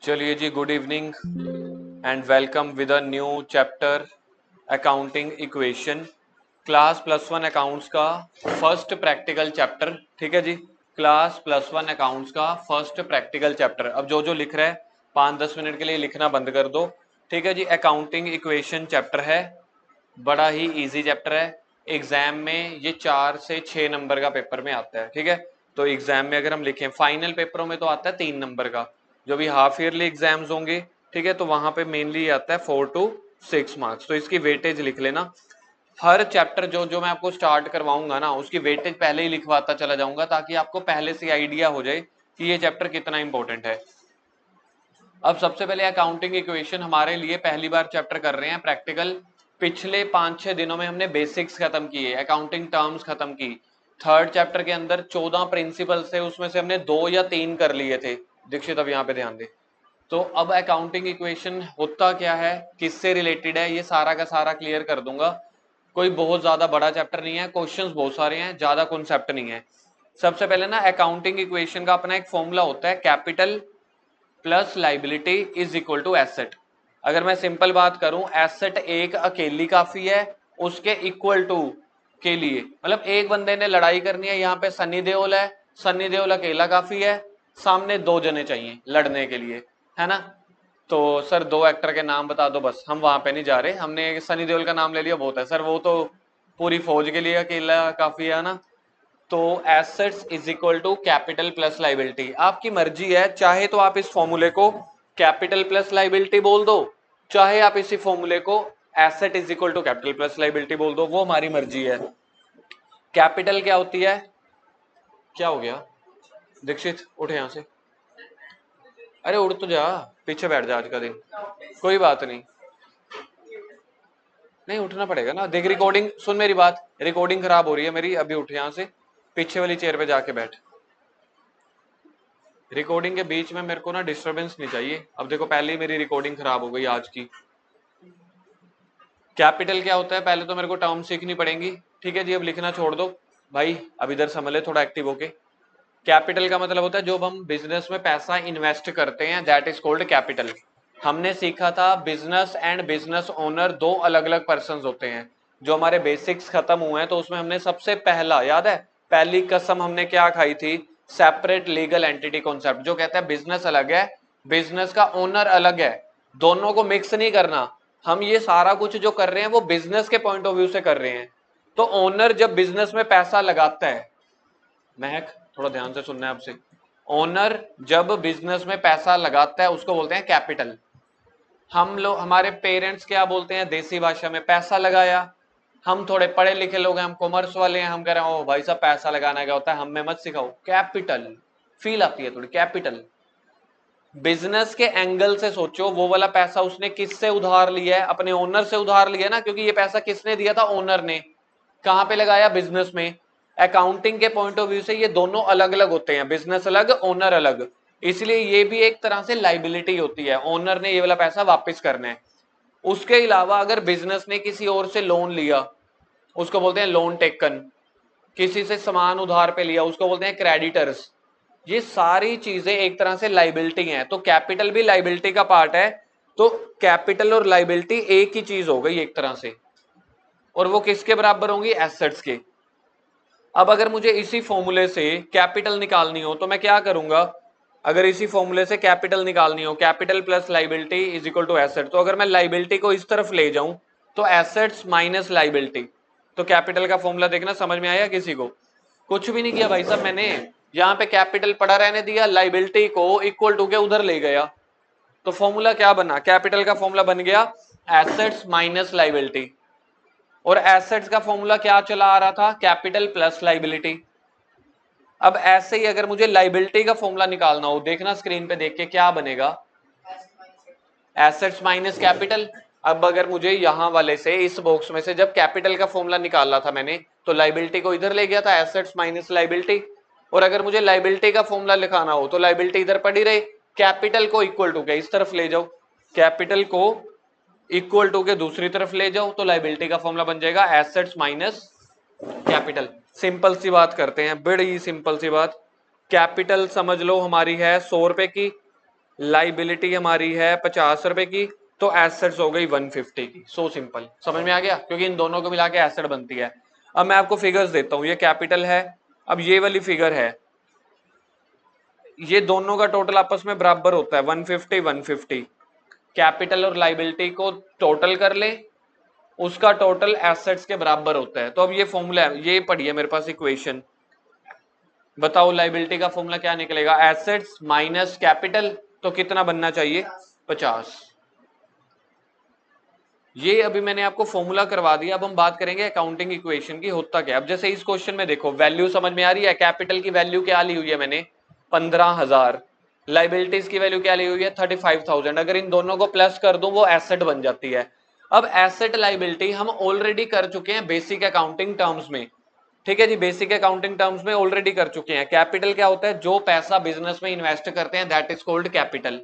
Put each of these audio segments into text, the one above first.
चलिए जी, good evening and welcome with a new chapter accounting equation, class plus one accounts का first practical chapter. ठीक है जी, क्लास प्लस वन अकाउंट्स का फर्स्ट प्रैक्टिकल चैप्टर। अब जो जो लिख रहा है 5-10 मिनट के लिए लिखना बंद कर दो। ठीक है जी, अकाउंटिंग इक्वेशन चैप्टर है, बड़ा ही इजी चैप्टर है। एग्जाम में ये 4 से 6 नंबर का पेपर में आता है। ठीक है, तो एग्जाम में अगर हम लिखें, फाइनल पेपरों में तो आता है 3 नंबर का, जो भी हाफ ईयरली एग्जाम्स होंगे, ठीक है, तो वहां पे मेनली आता है 4 to 6 मार्क्स। तो इसकी वेटेज लिख लेना। हर चैप्टर जो जो मैं आपको स्टार्ट करवाऊंगा ना, उसकी वेटेज पहले ही लिखवाता चला जाऊंगा, ताकि आपको पहले से आइडिया हो जाए कि ये चैप्टर कितना इंपॉर्टेंट है। अब सबसे पहले अकाउंटिंग इक्वेशन हमारे लिए पहली बार चैप्टर कर रहे हैं प्रैक्टिकल। पिछले 5-6 दिनों में हमने बेसिक्स खत्म किए, अकाउंटिंग टर्म्स खत्म की। थर्ड चैप्टर के अंदर 14 प्रिंसिपल्स थे, उसमें से हमने 2 या 3 कर लिए थे। दीक्षित अब यहाँ पे ध्यान दे। तो अब अकाउंटिंग इक्वेशन होता क्या है, किससे रिलेटेड है, ये सारा का सारा क्लियर कर दूंगा। कोई बहुत ज्यादा बड़ा चैप्टर नहीं है, क्वेश्चंस बहुत सारे हैं, ज्यादा कॉन्सेप्ट नहीं है। सबसे पहले ना, अकाउंटिंग इक्वेशन का अपना एक फॉर्मूला होता है, capital plus liability is equal to asset. अगर मैं सिंपल बात करूं, एसेट एक अकेली काफी है उसके इक्वल टू के लिए, मतलब एक बंदे ने लड़ाई करनी है, यहाँ पे सनी देओल है, सनी देओल अकेला काफी है, सामने 2 जने चाहिए लड़ने के लिए, है ना। तो सर 2 एक्टर के नाम बता दो, बस हम वहां पे नहीं जा रहे, हमने सनी देओल का नाम ले लिया बहुत है। सर वो तो पूरी फौज के लिए अकेला काफी है ना। तो assets is equal to capital plus liability. आपकी मर्जी है, चाहे तो आप इस फॉर्मूले को कैपिटल प्लस लाइबिलिटी बोल दो, चाहे आप इसी फॉर्मूले को asset is equal to capital plus liability बोल दो, वो हमारी मर्जी है। कैपिटल क्या होती है, क्या हो गया दीक्षित, उठ यहां से, अरे उठ तो जा, पीछे बैठ जा आज का दिन, कोई बात नहीं, नहीं उठना पड़ेगा ना। देख रिकॉर्डिंग, सुन मेरी बात, रिकॉर्डिंग खराब हो रही है मेरी, अभी उठ यहां से, पीछे वाली चेयर पे जाके बैठ। रिकॉर्डिंग के बीच में मेरे को ना डिस्टरबेंस नहीं चाहिए। अब देखो, पहले ही मेरी रिकॉर्डिंग खराब हो गई आज की। कैपिटल क्या होता है, पहले तो मेरे को टर्म सीखनी पड़ेंगी। ठीक है जी, अब लिखना छोड़ दो भाई, अब इधर समझ ले थोड़ा एक्टिव होके। कैपिटल का मतलब होता है जो हम बिजनेस में पैसा इन्वेस्ट करते हैं, दैट इज कॉल्ड कैपिटल। हमने सीखा था बिजनेस एंड बिजनेस ओनर 2 अलग अलग पर्सन होते हैं। जो हमारे बेसिक्स खत्म हुए हैं, तो उसमें हमने सबसे पहला, याद है, पहली कसम हमने क्या खाई थी, सेपरेट लीगल एंटिटी कॉन्सेप्ट, जो कहता है बिजनेस अलग है, बिजनेस का ओनर अलग है, दोनों को मिक्स नहीं करना। हम ये सारा कुछ जो कर रहे हैं वो बिजनेस के पॉइंट ऑफ व्यू से कर रहे हैं। तो ओनर जब बिजनेस में पैसा लगाता है, महक थोड़ा ध्यान से सुनना है आपसे, ओनर जब बिजनेस में पैसा लगाता है उसको बोलते हैं कैपिटल। हम लोग, हमारे पेरेंट्स क्या बोलते हैं देसी भाषा में, पैसा लगाया। हम थोड़े पढ़े लिखे लोग हैं, हम कॉमर्स वाले हैं, हम कह रहे हैं ओ भाई साहब पैसा लगाना क्या होता है, हमें मत सिखाओ, कैपिटल फील आती है थोड़ी, कैपिटल। बिजनेस के एंगल से सोचो, वो वाला पैसा उसने किससे उधार लिया है, अपने ओनर से उधार लिया ना, क्योंकि ये पैसा किसने दिया था, ओनर ने। कहां पे लगाया, बिजनेस में। अकाउंटिंग के पॉइंट ऑफ व्यू से ये दोनों अलग अलग होते हैं, बिजनेस अलग ओनर अलग, इसलिए ये भी एक तरह से लाइबिलिटी होती है, ओनर ने ये वाला पैसा वापस करना है। उसके अलावा अगर बिजनेस ने किसी और से लोन लिया, उसको बोलते हैं लोन टेकन। किसी से सामान उधार पे लिया, उसको बोलते हैं क्रेडिटर्स। ये सारी चीजें एक तरह से लाइबिलिटी हैं, तो कैपिटल भी लाइबिलिटी का पार्ट है। तो कैपिटल और लाइबिलिटी एक ही चीज हो गई एक तरह से, और वो किसके बराबर होंगी, एसेट्स के। अब अगर मुझे इसी फॉर्मूले से कैपिटल निकालनी हो तो मैं क्या करूंगा, अगर इसी फॉर्मूले से कैपिटल निकालनी हो, capital plus liability is equal to asset, तो अगर मैं लाइबिलिटी को इस तरफ ले जाऊं तो एसेट्स माइनस लाइबिलिटी। तो कैपिटल का फॉर्मूला देखना, समझ में आया किसी को, कुछ भी नहीं किया भाई साहब मैंने, यहाँ पे कैपिटल पड़ा रहने दिया, लाइबिलिटी को इक्वल टू के उधर ले गया। तो फॉर्मूला क्या बना, कैपिटल का फॉर्मूला बन गया एसेट्स माइनस लाइबिलिटी, और एसेट्स का फॉर्मूला क्या चला आ रहा था, कैपिटल प्लस लाइबिलिटी। अब ऐसे ही अगर मुझे लाइबिलिटी का फॉर्मूला निकालना हो, देखना स्क्रीन पे देख के क्या बनेगा, एसेट्स माइनस कैपिटल। अब अगर मुझे यहां वाले से, इस बॉक्स में से जब कैपिटल का फॉर्मूला निकाला था मैंने, तो लाइबिलिटी को इधर ले गया था, एसेट्स माइनस लाइबिलिटी। और अगर मुझे लाइबिलिटी का फॉर्मूला लिखाना हो तो लाइबिलिटी इधर पड़ी रहे, कैपिटल को इक्वल टू के इस तरफ ले जाओ, कैपिटल को इक्वल टू के दूसरी तरफ ले जाओ, तो लाइबिलिटी का फॉर्मूला बन जाएगा एसेट्स माइनस कैपिटल। सिंपल सी बात करते हैं, बड़ी सिंपल सी बात। कैपिटल समझ लो हमारी है 100 रुपए की, लाइबिलिटी हमारी है 50 रुपए की, तो एसेट्स हो गई 150 की। सो सिंपल, समझ में आ गया, क्योंकि इन दोनों को मिला के एसेट बनती है। अब मैं आपको फिगर्स देता हूं, ये कैपिटल है, अब ये वाली फिगर है, ये दोनों का टोटल आपस में बराबर होता है 150 150। कैपिटल और लाइबिलिटी को टोटल कर ले, उसका टोटल एसेट्स के बराबर होता है। तो अब ये फॉर्मूला है, ये पढ़िए मेरे पास इक्वेशन, बताओ लाइबिलिटी का फॉर्मूला क्या निकलेगा, एसेट्स माइनस कैपिटल, तो कितना बनना चाहिए 50। ये अभी मैंने आपको फॉर्मूला करवा दिया। अब हम बात करेंगे अकाउंटिंग इक्वेशन की, होता क्या। अब जैसे इस क्वेश्चन में देखो, वैल्यू समझ में आ रही है, कैपिटल की वैल्यू क्या ली हुई है मैंने 15,000, लाइबिलिटीज की वैल्यू क्या ली हुई है 35,000। अगर इन दोनों को प्लस कर दूं वो एसेट बन जाती है। अब एसेट लाइबिलिटी हम ऑलरेडी कर चुके हैं बेसिक अकाउंटिंग टर्म्स में, ठीक है जी, बेसिक अकाउंटिंग टर्म्स में ऑलरेडी कर चुके हैं। कैपिटल क्या होता है, जो पैसा बिजनेस में इन्वेस्ट करते हैं, that is called capital.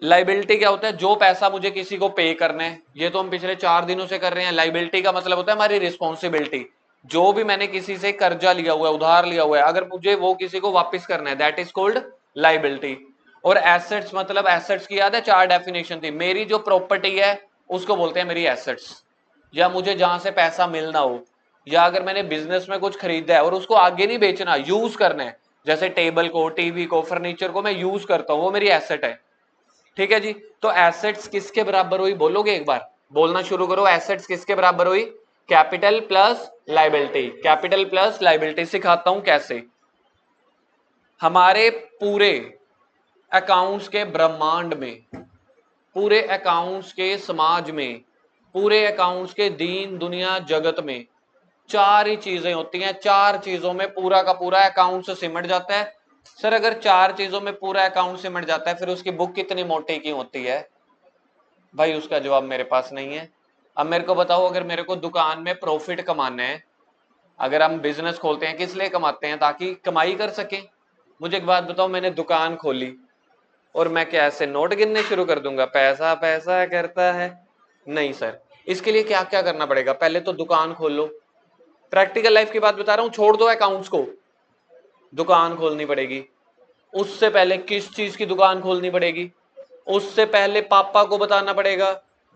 Liability क्या होता है, जो पैसा मुझे किसी को पे करना है, ये तो हम पिछले 4 दिनों से कर रहे हैं। लाइबिलिटी का मतलब होता है हमारी रिस्पॉन्सिबिलिटी, जो भी मैंने किसी से कर्जा लिया हुआ है, उधार लिया हुआ है, अगर मुझे वो किसी को वापस करना है, दैट इज कॉल्ड लाइबिलिटी। और एसेट्स मतलब, एसेट्स की याद है 4 डेफिनेशन थी, मेरी जो प्रॉपर्टी है उसको बोलते हैं मेरी एसेट्स, या मुझे जहां से पैसा मिलना हो, या अगर मैंने बिजनेस में कुछ खरीदा है और उसको आगे नहीं बेचना, यूज करना है, जैसे टेबल को, टीवी को, फर्नीचर को मैं यूज करता हूं, वो मेरी एसेट है। ठीक है जी, तो एसेट्स किसके बराबर हुई, बोलोगे एक बार, बोलना शुरू करो, एसेट्स किसके बराबर हुई, capital plus liability. Capital plus liability सिखाता हूं कैसे। हमारे पूरे अकाउंट्स के ब्रह्मांड में, पूरे अकाउंट्स के समाज में, पूरे अकाउंट्स के दीन दुनिया जगत में 4 ही चीजें होती हैं, 4 चीजों में पूरा का पूरा अकाउंट सिमट जाता है। सर अगर 4 चीजों में पूरा अकाउंट सिमट जाता है, फिर उसकी बुक कितनी मोटी की होती है, भाई उसका जवाब मेरे पास नहीं है। अब मेरे को बताओ, अगर मेरे को दुकान में प्रॉफिट कमाना है, अगर हम बिजनेस खोलते हैं किस लिए कमाते हैं, ताकि कमाई कर सकें। मुझे एक बात बताओ, मैंने दुकान खोली और मैं क्या ऐसे नोट गिनने शुरू कर दूंगा, पैसा पैसा करता है, नहीं सर। इसके लिए क्या क्या करना पड़ेगा, पहले तो दुकान खोल लो, प्रैक्टिकल लाइफ की बात बता रहा हूं, छोड़ दो अकाउंट्स को, दुकान खोलनी पड़ेगी। उससे पहले किस चीज की दुकान खोलनी पड़ेगी, उससे पहले पापा को बताना पड़ेगा।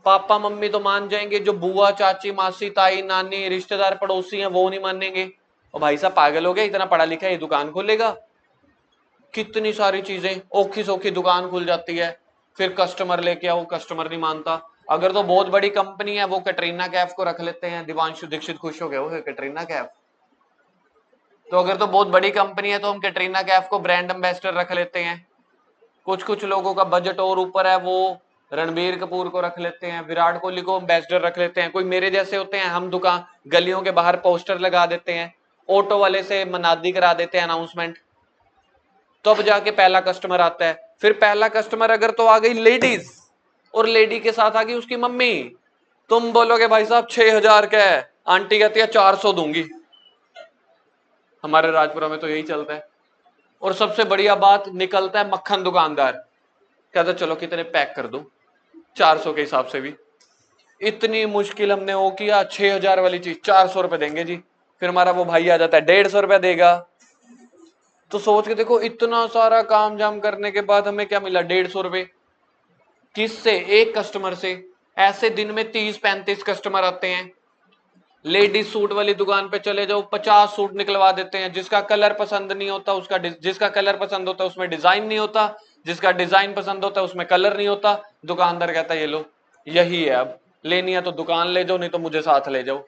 पापा मम्मी तो मान जाएंगे, जो बुआ चाची मासी ताई नानी रिश्तेदार पड़ोसी हैं वो नहीं मानेंगे, और भाई साहब पागल हो गया, इतना पढ़ा लिखा है ये दुकान खोलेगा। कितनी सारी चीजें, औखी सौखी दुकान खुल जाती है। फिर कस्टमर लेके आओ, कस्टमर नहीं मानता। अगर तो बहुत बड़ी कंपनी है, वो कैटरीना कैफ को रख लेते हैं, दिवांशु दीक्षित खुश हो गए, वो कैटरीना कैफ। तो अगर तो बहुत बड़ी कंपनी है तो हम कैटरीना कैफ को ब्रांड एम्बेसडर रख लेते हैं। कुछ कुछ लोगों का बजट और ऊपर है, वो रणबीर कपूर को रख लेते हैं, विराट कोहली को एम्बेसडर रख लेते हैं। कोई मेरे जैसे होते हैं, हम दुकान गलियों के बाहर पोस्टर लगा देते हैं, ऑटो वाले से मनादी करा देते हैं अनाउंसमेंट, तब जाके पहला कस्टमर आता है। फिर पहला कस्टमर अगर तो आ गई लेडीज, और लेडी के साथ आ गई उसकी मम्मी, तुम बोलोगे भाई साहब 6,000 का है, आंटी कहती है 400 दूंगी। हमारे राजपुरा में तो यही चलता है। और सबसे बढ़िया बात, निकलता है मक्खन दुकानदार, कहता चलो कितने पैक कर दो, 400 के हिसाब से भी। इतनी मुश्किल हमने वो किया, 6,000 वाली चीज 400 रुपए देंगे जी। फिर हमारा वो भाई आ जाता है 150 रुपया देगा। तो सोच के देखो, इतना सारा काम जाम करने के बाद हमें क्या मिला, 150 रुपए। किससे, एक कस्टमर से। ऐसे दिन में 30-35 कस्टमर आते हैं। लेडीज सूट वाली दुकान पे चले जाओ, 50 सूट निकलवा देते हैं। जिसका कलर पसंद नहीं होता उसका, जिसका कलर पसंद होता है उसमें डिजाइन नहीं होता, जिसका डिजाइन पसंद होता है उसमें कलर नहीं होता। दुकानदार कहता है ये लो, यही है, अब लेनी है तो दुकान ले जाओ, नहीं तो मुझे साथ ले जाओ।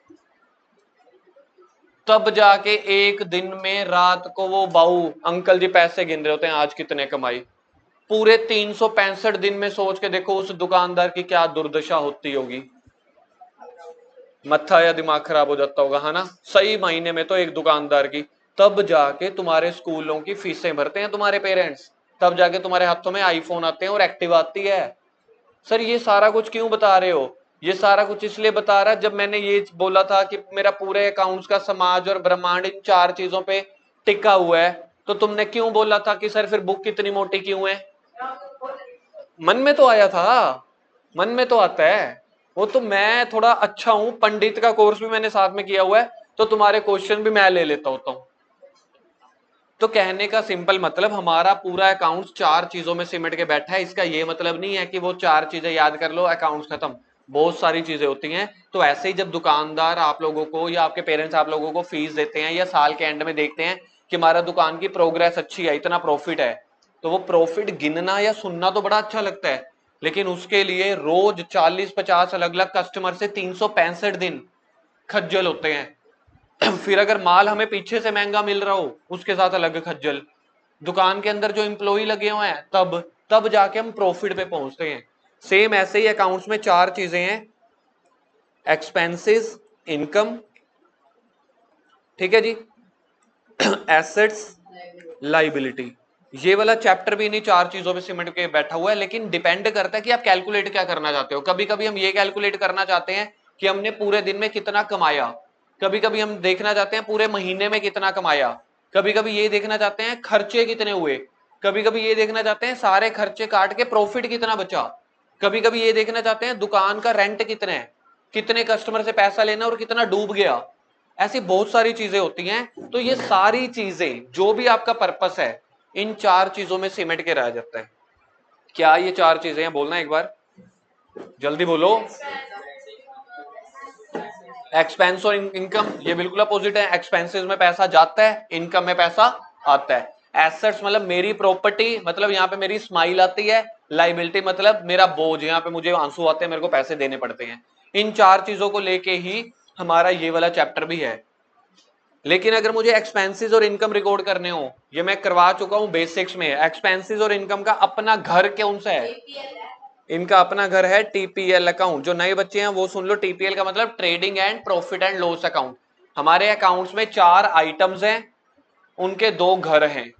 तब जाके एक दिन में रात को वो बाऊ अंकल जी पैसे गिन रहे होते हैं, आज कितने कमाई। पूरे 365 दिन में सोच के देखो उस दुकानदार की क्या दुर्दशा होती होगी, मत्था या दिमाग खराब हो जाता होगा, है ना। सही महीने में तो एक दुकानदार की। तब जाके तुम्हारे स्कूलों की फीसें भरते हैं तुम्हारे पेरेंट्स, तब जाके तुम्हारे हाथों में आईफोन आते हैं और एक्टिव आती है। सर ये सारा कुछ क्यों बता रहे हो, ये सारा कुछ इसलिए बता रहा है, जब मैंने ये बोला था कि मेरा पूरे अकाउंट्स का समाज और ब्रह्मांड इन 4 चीजों पे टिका हुआ है, तो तुमने क्यों बोला था कि सर फिर बुक कितनी मोटी क्यों है। मन में तो आया था, मन में तो आता है। वो तो मैं थोड़ा अच्छा हूं, पंडित का कोर्स भी मैंने साथ में किया हुआ है, तो तुम्हारे क्वेश्चन भी मैं ले लेता होता हूं। तो कहने का सिंपल मतलब हमारा पूरा अकाउंट चार चीजों में सिमट के बैठा है। इसका ये मतलब नहीं है कि वो चार चीजें याद कर लो अकाउंट्स खत्म, बहुत सारी चीजें होती हैं। तो ऐसे ही जब दुकानदार आप लोगों को या आपके पेरेंट्स आप लोगों को फीस देते हैं या साल के एंड में देखते हैं कि हमारा दुकान की प्रोग्रेस अच्छी है, इतना प्रॉफिट है, तो वो प्रॉफिट गिनना या सुनना तो बड़ा अच्छा लगता है, लेकिन उसके लिए रोज 40-50 अलग अलग कस्टमर से 365 दिन खज्जल होते हैं। फिर अगर माल हमें पीछे से महंगा मिल रहा हो उसके साथ अलग खज्जल, दुकान के अंदर जो एम्प्लॉय लगे हुए हैं तब जाके हम प्रॉफिट पे पहुंचते हैं। सेम ऐसे ही अकाउंट्स में चार चीजें हैं, एक्सपेंसेस, इनकम, ठीक है जी, एसेट्स, लाइबिलिटी। ये वाला चैप्टर भी इन्हीं चार चीजों पे सिमट के बैठा हुआ है, लेकिन डिपेंड करता है कि आप कैलकुलेट क्या करना चाहते हो। कभी कभी हम ये कैलकुलेट करना चाहते हैं कि हमने पूरे दिन में कितना कमाया, कभी कभी हम देखना चाहते हैं पूरे महीने में कितना कमाया, कभी कभी ये देखना चाहते हैं खर्चे कितने हुए, कभी कभी ये देखना चाहते हैं सारे खर्चे काट के प्रॉफिट कितना बचा, कभी कभी ये देखना चाहते हैं दुकान का रेंट कितना है, कितने कस्टमर से पैसा लेना और कितना डूब गया। ऐसी बहुत सारी चीजें होती हैं। तो ये सारी चीजें जो भी आपका पर्पस है इन चार चीजों में सिमट के रह जाता है। क्या ये चार चीजें हैं, बोलना एक बार, जल्दी बोलो। एक्सपेंस और इनकम, ये बिल्कुल अपोजिट है। एक्सपेंसेस में पैसा जाता है, इनकम में पैसा आता है। एसेट्स मतलब मेरी प्रॉपर्टी, मतलब यहाँ पे मेरी स्माइल आती है। लाइबिलिटी मतलब मेरा बोझ, यहाँ पे मुझे आंसू आते हैं, मेरे को पैसे देने पड़ते हैं। इन चार चीजों को लेके ही हमारा ये वाला चैप्टर भी है। लेकिन अगर मुझे एक्सपेंसेस और इनकम रिकॉर्ड करने हो, ये मैं करवा चुका हूं बेसिक्स में। एक्सपेंसेस और इनकम का अपना घर कौन सा है, इनका अपना घर है टीपीएल अकाउंट। जो नए बच्चे हैं वो सुन लो, टीपीएल का मतलब trading and profit and loss account. हमारे अकाउंट्स में चार आइटम्स हैं, उनके दो घर हैं।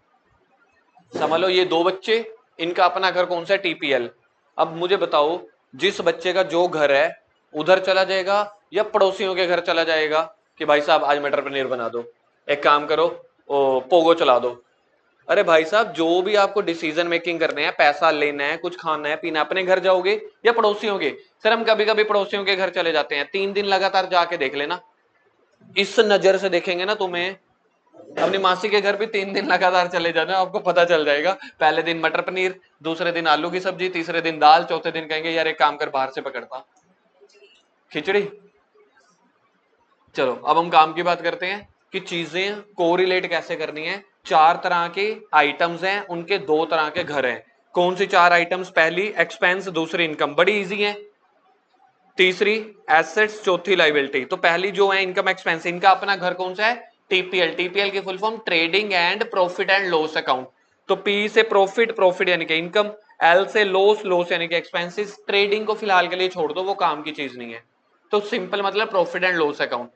समझ लो ये दो बच्चे, इनका अपना घर कौन सा है, टीपीएल। अब मुझे बताओ, जिस बच्चे का जो घर है उधर चला जाएगा या पड़ोसियों के घर चला जाएगा कि भाई साहब आज मटर पनीर बना दो, एक काम करो पोगो चला दो। अरे भाई साहब, जो भी आपको डिसीजन मेकिंग करने हैं, पैसा लेना है, कुछ खाना है पीना, अपने घर जाओगे या पड़ोसियों के। सर हम कभी कभी पड़ोसियों के घर चले जाते हैं, 3 दिन लगातार जाके देख लेना, इस नजर से देखेंगे ना तुम्हें। अपनी मासी के घर भी 3 दिन लगातार चले जाना, आपको पता चल जाएगा। पहले दिन मटर पनीर, दूसरे दिन आलू की सब्जी, तीसरे दिन दाल, चौथे दिन कहेंगे यार एक काम कर बाहर से पकड़ता खिचड़ी। चलो अब हम काम की बात करते हैं कि चीजें कोरिलेट कैसे करनी है। चार तरह के आइटम्स हैं, उनके दो तरह के घर हैं। कौन सी चार आइटम्स, पहली एक्सपेंस, दूसरी इनकम, बड़ी इजी है। तीसरी एसेट्स, चौथी लाइबिलिटी। तो पहली जो है इनकम एक्सपेंस, इनका अपना घर कौन सा है, टीपीएल। टीपीएल की full form trading and profit and loss account. तो पी से प्रॉफिट, प्रॉफिट यानी कि इनकम, एल से लॉस, लॉस यानी कि एक्सपेंसेस। ट्रेडिंग को फिलहाल के लिए छोड़ दो, वो काम की चीज नहीं है। तो सिंपल मतलब प्रॉफिट एंड लॉस अकाउंट।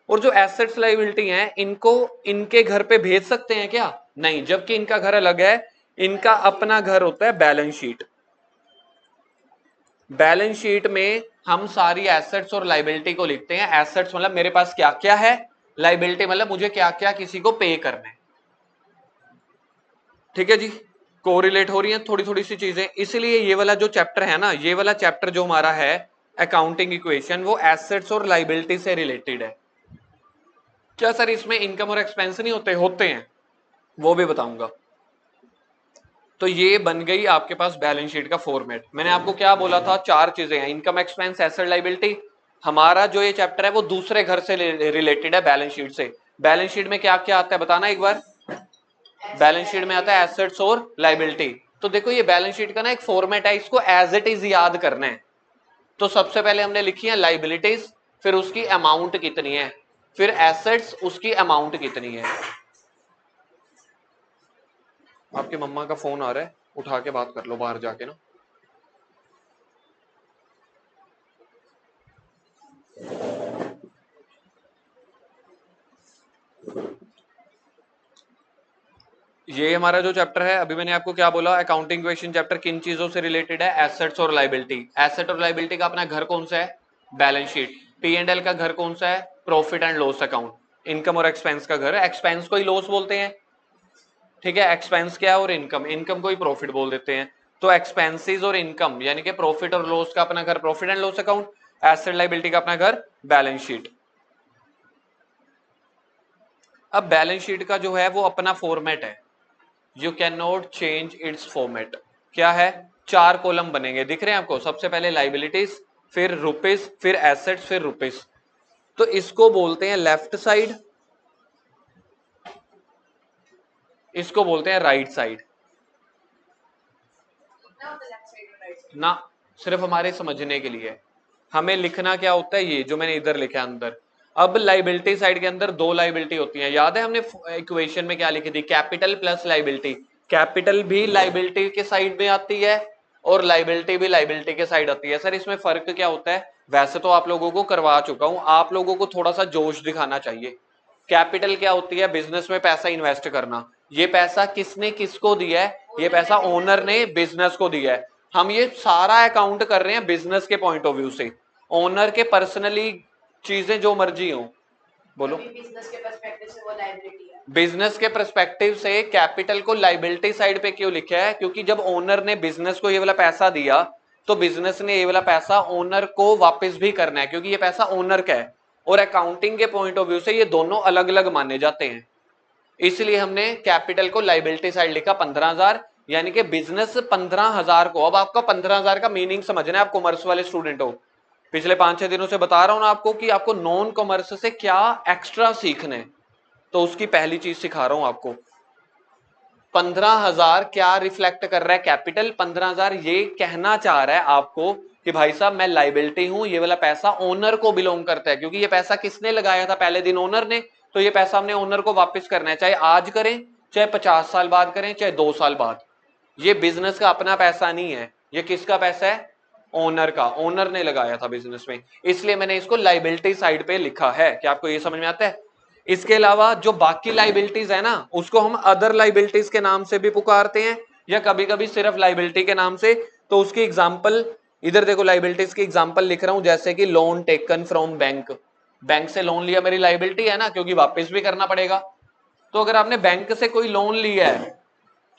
और जो एसेट्स लाइबिलिटी हैं, इनको इनके घर पे भेज सकते हैं क्या, नहीं, जबकि इनका घर अलग है। इनका अपना घर होता है बैलेंस शीट। बैलेंस शीट में हम सारी एसेट्स और लाइबिलिटी को लिखते हैं। एसेट्स मतलब मेरे पास क्या क्या है, लाइबिलिटी मतलब मुझे क्या क्या किसी को पे करना है। ठीक है जी, कोरिलेट हो रही है थोड़ी थोड़ी सी चीजें। इसलिए ये वाला जो चैप्टर है ना, ये वाला चैप्टर जो हमारा है अकाउंटिंग इक्वेशन, वो एसेट्स और लाइबिलिटी से रिलेटेड है। क्या सर इसमें इनकम और एक्सपेंस नहीं होते, होते हैं, वो भी बताऊंगा। तो ये बन गई आपके पास बैलेंस शीट का फॉर्मेट। मैंने आपको क्या बोला था, चार चीजें हैं, इनकम एक्सपेंस एसेट लाइबिलिटी। हमारा जो ये चैप्टर है वो दूसरे घर से रिलेटेड है बैलेंस शीट से। बैलेंस शीट में क्या क्या आता है बताना एक बार। बैलेंस शीट में आता है एसेट्स और लाइबिलिटी। तो देखो ये बैलेंस शीट का ना एक फॉर्मेट है, इसको एज इट इज याद करना है। तो सबसे पहले हमने लिखी है लाइबिलिटीज, फिर उसकी अमाउंट कितनी है, फिर एसेट्स उसकी अमाउंट कितनी है। आपकी मम्मा का फोन आ रहा है, उठा के बात कर लो बाहर जाके ना। ये हमारा जो चैप्टर है, अभी मैंने आपको क्या बोला, अकाउंटिंग इक्वेशन चैप्टर किन चीजों से रिलेटेड है, एसेट्स और लाइबिलिटी। एसेट और लाइबिलिटी का अपना घर कौन सा है, balance sheet. P and L का घर कौन सा है, profit and loss account. Income और एक्सपेंस का घर, एक्सपेंस को ही लॉस बोलते हैं, ठीक है। एक्सपेंस क्या है, और इनकम, इनकम को ही प्रॉफिट बोल देते हैं। तो एक्सपेंसेस और इनकम यानी कि प्रॉफिट और लॉस का अपना घर profit and loss account, asset liability का अपना घर बैलेंस शीट। अब बैलेंस शीट का जो है वो अपना फॉर्मेट है। You can not change it's format. क्या है, 4 कॉलम बनेंगे, दिख रहे हैं आपको, सबसे पहले लाइबिलिटीज, फिर रुपीज, फिर एसेट्स, फिर रुपीज। तो इसको बोलते हैं लेफ्ट साइड, इसको बोलते हैं राइट साइड ना, सिर्फ हमारे समझने के लिए। हमें लिखना क्या होता है, ये जो मैंने इधर लिखा अंदर। अब लाइबिलिटी साइड के अंदर 2 लाइबिलिटी होती है, याद है हमने इक्वेशन में क्या लिखी थी, कैपिटल प्लस लाइबिलिटी। कैपिटल भी लाइबिलिटी के साइड में आती है और लाइबिलिटी भी लाइबिलिटी के साइड आती है। सर इसमें फर्क क्या होता है, वैसे तो आप लोगों को करवा चुका हूं, आप लोगों को थोड़ा सा जोश दिखाना चाहिए। कैपिटल क्या होती है, बिजनेस में पैसा इन्वेस्ट करना। ये पैसा किसने किसको दिया है, ये पैसा ओनर ने बिजनेस को दिया है। हम ये सारा अकाउंट कर रहे हैं बिजनेस के पॉइंट ऑफ व्यू से, ओनर के पर्सनली चीजें जो मर्जी हो। बोलो। बिजनेस के पर्सपेक्टिव से वो लायबिलिटी है, बिजनेस के पर्सपेक्टिव से कैपिटल को लायबिलिटी साइड पे क्यों लिखा है, क्योंकि जब ओनर ने बिजनेस को ये वाला पैसा दिया तो बिजनेस ने ये वाला पैसा ओनर को वापस भी करना है, क्योंकि ये पैसा ओनर का है और अकाउंटिंग के पॉइंट ऑफ व्यू से ये दोनों अलग अलग माने जाते हैं। इसलिए हमने कैपिटल को लाइबिलिटी साइड लिखा 15,000, यानी कि बिजनेस 15,000 को। अब आपका 15,000 का मीनिंग समझना है, आप कॉमर्स वाले स्टूडेंट हो, पिछले 5-6 दिनों से बता रहा हूं ना आपको कि आपको नॉन कॉमर्स से क्या एक्स्ट्रा सीखना है, तो उसकी पहली चीज सिखा रहा हूं आपको। 15,000 क्या रिफ्लेक्ट कर रहा है, कैपिटल। 15,000 ये कहना चाह रहा है आपको कि भाई साहब मैं लाइबिलिटी हूं, ये वाला पैसा ओनर को बिलोंग करता है, क्योंकि ये पैसा किसने लगाया था पहले दिन, ओनर ने। तो ये पैसा हमने ओनर को वापस करना है, चाहे आज करें, चाहे 50 साल बाद करें, चाहे 2 साल बाद। ये बिजनेस का अपना पैसा नहीं है, ये किसका पैसा है, ओनर का। ओनर ने लगाया था बिजनेस में, इसलिए मैंने इसको लाइबिलिटी साइड पे लिखा है। क्या आपको ये समझ में आता है? इसके अलावा जो बाकी लाइबिलिटीज है ना, उसको हम अदर लाइबिलिटीज के नाम से भी पुकारते हैं, या कभी कभी सिर्फ लाइबिलिटी के नाम से। तो उसकी एग्जांपल इधर देखो, लाइबिलिटीज की एग्जांपल लिख रहा हूं, जैसे कि loan taken from bank. Bank से लोन लिया, मेरी लाइबिलिटी है ना, क्योंकि वापस भी करना पड़ेगा। तो अगर आपने बैंक से कोई लोन लिया है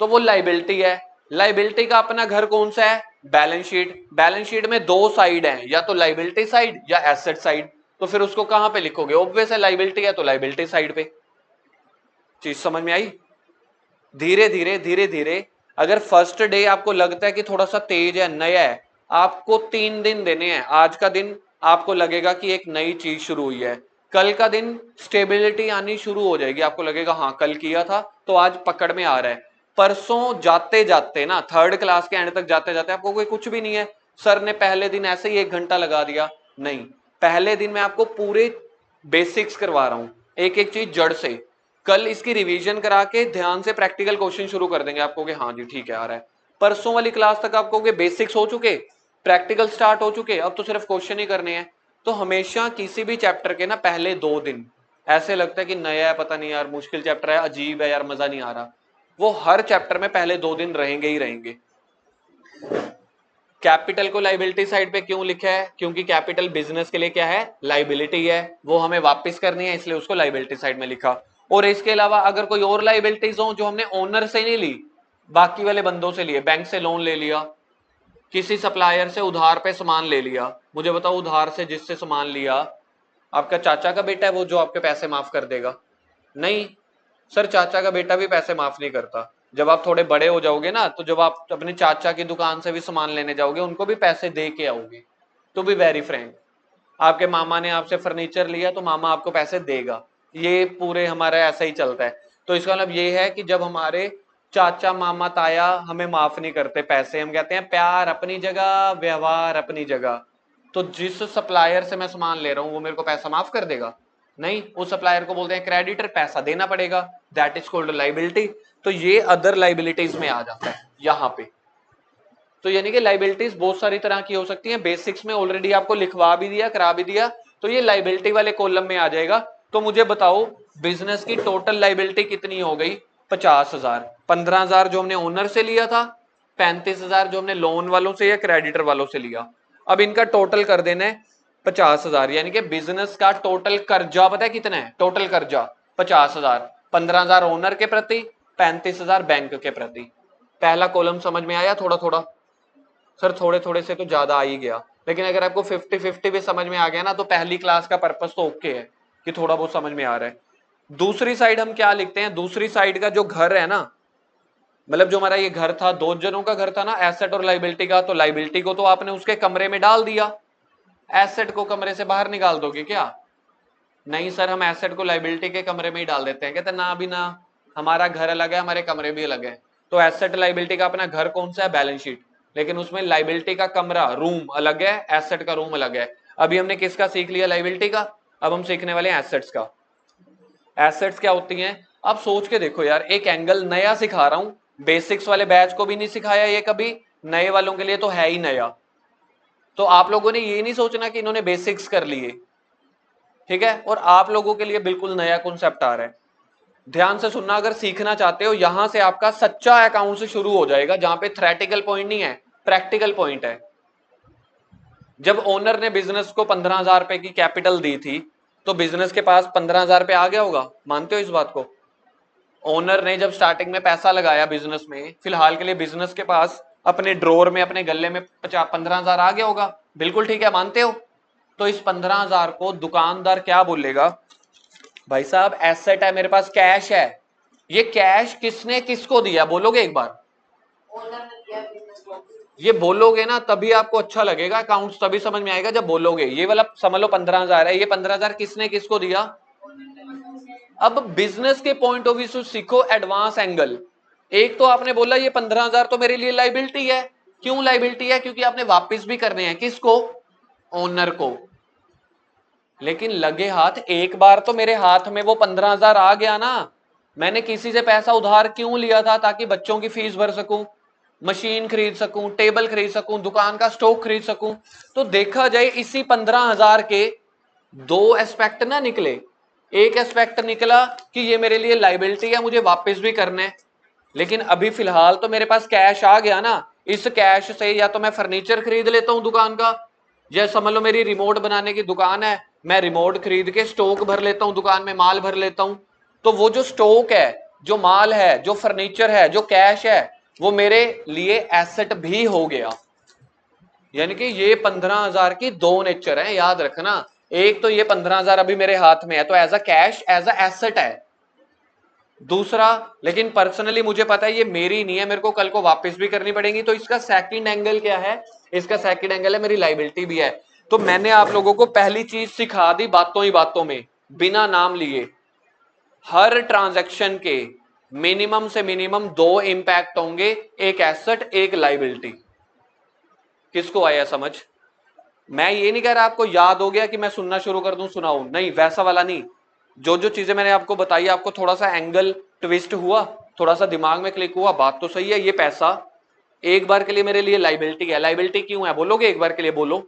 तो वो लाइबिलिटी है। लाइबिलिटी का अपना घर कौन सा है, बैलेंस शीट। बैलेंस शीट में 2 साइड हैं, या तो लाइबिलिटी साइड या एसेट साइड। तो फिर उसको कहां पे लिखोगे, ऑब्वियस है लाइबिलिटी है तो लाइबिलिटी साइड पे। चीज समझ में आई? धीरे धीरे धीरे धीरे, अगर फर्स्ट डे आपको लगता है कि थोड़ा सा तेज है, नया है, आपको 3 दिन देने हैं। आज का दिन आपको लगेगा कि एक नई चीज शुरू हुई है, कल का दिन स्टेबिलिटी आनी शुरू हो जाएगी, आपको लगेगा हाँ कल किया था तो आज पकड़ में आ रहा है। परसों जाते जाते ना, 3rd क्लास के एंड तक जाते जाते आपको कोई कुछ भी नहीं है, सर ने पहले दिन ऐसे ही 1 घंटा लगा दिया, नहीं, पहले दिन मैं आपको पूरे बेसिक्स करवा रहा हूं, एक एक चीज जड़ से। कल इसकी रिवीजन करा के ध्यान से प्रैक्टिकल क्वेश्चन शुरू कर देंगे, आपको कि हाँ जी ठीक है आ रहा है। परसों वाली क्लास तक आपको के बेसिक्स हो चुके, प्रैक्टिकल स्टार्ट हो चुके, अब तो सिर्फ क्वेश्चन ही करने हैं। तो हमेशा किसी भी चैप्टर के ना पहले 2 दिन ऐसे लगता है कि नया है, पता नहीं यार मुश्किल चैप्टर है, अजीब है यार, मजा नहीं आ रहा, वो हर चैप्टर में पहले 2 दिन रहेंगे ही रहेंगे। कैपिटल को लाइबिलिटी साइड पे क्यों लिखा है, क्योंकि कैपिटल बिजनेस के लिए क्या है, लाइबिलिटी है, वो हमें वापस करनी है, इसलिए उसको लाइबिलिटी साइड में लिखा। और इसके अलावा अगर कोई और लाइबिलिटीज हो जो हमने ओनर से नहीं ली, बाकी वाले बंदों से लिए, बैंक से लोन ले लिया, किसी सप्लायर से उधार पे सामान ले लिया। मुझे बताओ, उधार से जिससे सामान लिया आपका चाचा का बेटा है वो जो आपके पैसे माफ कर देगा? नहीं सर, चाचा का बेटा भी पैसे माफ नहीं करता। जब आप थोड़े बड़े हो जाओगे ना, तो जब आप अपने चाचा की दुकान से भी सामान लेने जाओगे, उनको भी पैसे दे के आओगे। तो बी वेरी फ्रैंक, आपके मामा ने आपसे फर्नीचर लिया तो मामा आपको पैसे देगा, ये पूरे हमारा ऐसा ही चलता है। तो इसका मतलब ये है कि जब हमारे चाचा मामा ताया हमें माफ नहीं करते पैसे, हम कहते हैं प्यार अपनी जगह, व्यवहार अपनी जगह। तो जिस सप्लायर से मैं सामान ले रहा हूं वो मेरे को पैसा माफ कर देगा? नहीं, उस सप्लायर को बोलते हैं क्रेडिटर, पैसा देना पड़ेगा, दैट इज कॉल्ड लाइबिलिटी। तो ये अदर लाइबिलिटीज में आ जाता है यहां पे। तो यानी कि लाइबिलिटीज बहुत सारी तरह की हो सकती हैं, बेसिक्स में ऑलरेडी आपको लिखवा भी दिया, करा भी दिया, तो ये लाइबिलिटी वाले कॉलम में आ जाएगा। तो मुझे बताओ, बिजनेस की टोटल लाइबिलिटी कितनी हो गई, 50,000। 15,000 जो हमने ओनर से लिया था, 35,000 जो हमने लोन वालों से या क्रेडिटर वालों से लिया। अब इनका टोटल कर देना है 50,000, यानी कि बिजनेस का टोटल कर्जा पता है कितना है, टोटल कर्जा 50,000। 15,000 ओनर के प्रति, 35,000 बैंक के प्रति। पहला कॉलम समझ में आया? थोड़ा थोड़ा सर, थोड़े थोड़े से तो ज्यादा आ ही गया, लेकिन अगर आपको 50-50 भी समझ में आ गया ना, तो पहली क्लास का पर्पस तो ओके है कि थोड़ा बहुत समझ में आ रहा है। दूसरी साइड हम क्या लिखते हैं, दूसरी साइड का जो घर है ना, मतलब जो हमारा ये घर था, 2 जनों का घर था ना, एसेट और लाइबिलिटी का, तो लाइबिलिटी को तो आपने उसके कमरे में डाल दिया, एसेट को कमरे से बाहर निकाल दोगे क्या? नहीं सर, हम एसेट को लाइबिलिटी के कमरे में ही डाल देते हैं। कहते ना अभी ना, हमारा घर अलग है, हमारे कमरे भी अलग है। तो एसेट लाइबिलिटी का अपना घर कौन सा है? Balance sheet. लेकिन उसमें लाइबिलिटी का कमरा, रूम अलग है, एसेट का रूम अलग है। अभी हमने किसका सीख लिया? लाइबिलिटी का। अब हम सीखने वाले हैं एसेट्स का। एसेट्स क्या होती हैं? आप सोच के देखो यार, एक एंगल नया सिखा रहा हूं, बेसिक्स वाले बैच को भी नहीं सिखाया ये कभी, नए वालों के लिए तो है ही नया। तो आप लोगों ने ये नहीं सोचना कि इन्होंने बेसिक्स कर लिए, ठीक है? और आप लोगों के लिए बिल्कुल नया कॉन्सेप्ट आ रहा है। ध्यान से सुनना, अगर सीखना चाहते हो, यहां से आपका सच्चा अकाउंट से शुरू हो जाएगा, जहां पे थ्योरेटिकल पॉइंट नहीं है, प्रैक्टिकल पॉइंट है। जब ओनर ने बिजनेस को 15,000 रुपए की कैपिटल दी थी, तो बिजनेस के पास 15,000 रुपए आ गया होगा, मानते हो इस बात को? ओनर ने जब स्टार्टिंग में पैसा लगाया बिजनेस में, फिलहाल के लिए बिजनेस के पास अपने ड्रॉर में, अपने गले में 15,000 आ गया होगा, बिल्कुल ठीक है, मानते हो? तो इस 15,000 को दुकानदार क्या बोलेगा? भाई साहब एसेट है, मेरे पास कैश है। ये कैश किसने किसको दिया? बोलोगे एक बार? ये बोलोगे ना तभी आपको अच्छा लगेगा, अकाउंट्स तभी समझ में आएगा जब बोलोगे। ये वाला समझ लो 15,000 है, ये 15,000 किसने किसको दिया? अब बिजनेस के पॉइंट ऑफ व्यू से सीखो एडवांस एंगल। एक तो आपने बोला ये 15,000 तो मेरे लिए लाइबिलिटी है। क्यों लाइबिलिटी है? क्योंकि आपने वापस भी करने हैं। किसको? ओनर को। लेकिन लगे हाथ, एक बार तो मेरे हाथ में वो 15,000 आ गया ना। मैंने किसी से पैसा उधार क्यों लिया था? ताकि बच्चों की फीस भर सकूं, मशीन खरीद सकूं, टेबल खरीद सकूं, दुकान का स्टॉक खरीद सकूं। तो देखा जाए इसी 15,000 के दो एस्पेक्ट ना निकले। एक एस्पेक्ट निकला कि ये मेरे लिए लाइबिलिटी है, मुझे वापस भी करना है। लेकिन अभी फिलहाल तो मेरे पास कैश आ गया ना, इस कैश से या तो मैं फर्नीचर खरीद लेता हूं दुकान का, या समझ लो मेरी रिमोट बनाने की दुकान है, मैं रिमोट खरीद के स्टॉक भर लेता हूं, दुकान में माल भर लेता हूं। तो वो जो स्टॉक है, जो माल है, जो फर्नीचर है, जो कैश है, वो मेरे लिए एसेट भी हो गया। यानी कि ये 15,000 की दो नेचर है, याद रखना। एक तो ये 15,000 अभी मेरे हाथ में है, तो as a cash, as a asset है। दूसरा, लेकिन पर्सनली मुझे पता है ये मेरी नहीं है, मेरे को कल को वापस भी करनी पड़ेगी। तो इसका सेकंड एंगल क्या है? इसका सेकंड एंगल है मेरी लाइबिलिटी भी है। तो मैंने आप लोगों को पहली चीज सिखा दी बातों ही बातों में, बिना नाम लिए। हर ट्रांजैक्शन के मिनिमम से मिनिमम दो इंपैक्ट होंगे, एक एसेट, एक लाइबिलिटी। किसको आया समझ? मैं ये नहीं कह रहा आपको याद हो गया कि मैं सुनना शुरू कर दूं, सुनाऊं, नहीं, वैसा वाला नहीं। जो जो चीजें मैंने आपको बताई, आपको थोड़ा सा एंगल ट्विस्ट हुआ, थोड़ा सा दिमाग में क्लिक हुआ, बात तो सही है। ये पैसा एक बार के लिए मेरे लिए लाइबिलिटी है। लाइबिलिटी क्यों है बोलोगे? एक बार के लिए बोलो।